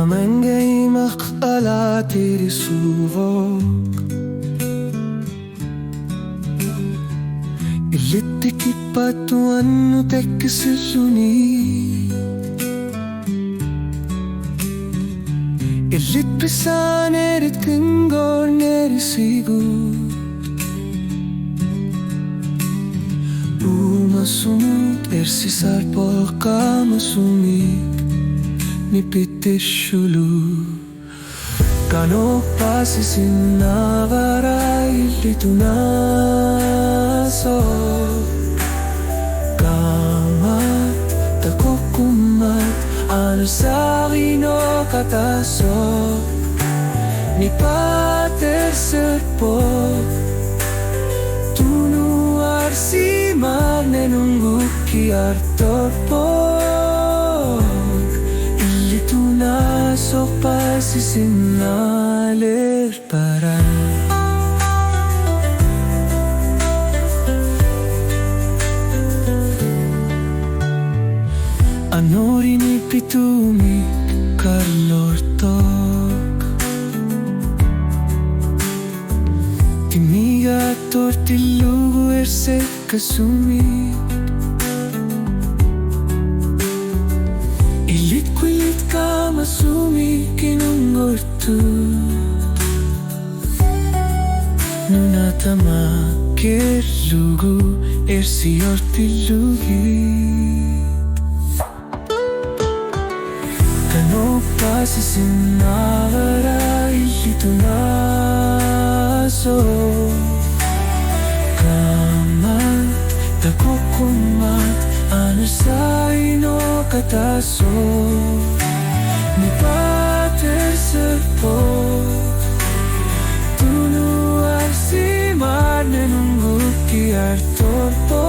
Mamengay makalatiri suvok Ilitiki patuan no tekisiluni Ilit pisan erit kenggor neri sigur Umasumut ersisar polka masumit Nipitishulu Kano pasisin navaray dito na so Kamat takukumat Ano sa akin o kataso Ni pater serpo Tunuar si magnenunggu kiar torpo So pasisinalir para Ano rin ipitumi karlortok Timiga tortilugo erse kasumi Ilit-kulit ka masumi kinunggortu Nunatama kerlugu ersi ortilugi Kano pasisinavara ilito na so Kamat takukumat Ano sa ino kataso Ni pater serpo Tunuar si magnenunggu kiar torpo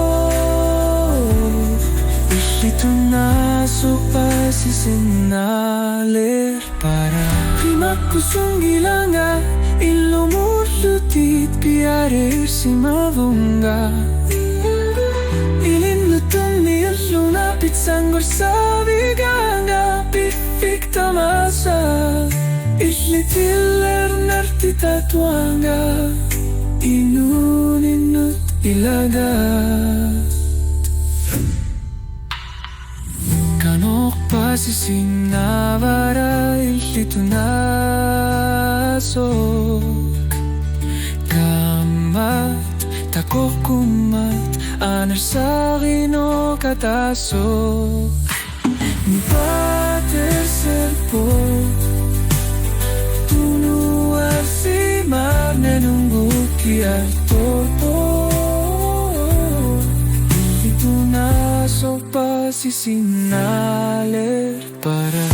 Ilito na so pasisinalir para Prima kusong gilanga Ilumulutit piarer si mavunga Lunapit sanggor sa biganga Pifikta masa Itlitiler nartitatuanga Inuninut ilagat Kanok pasisinavara Itlito nasok Kamat takukumat Anar sa akin o kataso Ni pater serpo Tunuar si magnenunggu kiar torpo Ilito na so pasisinalir para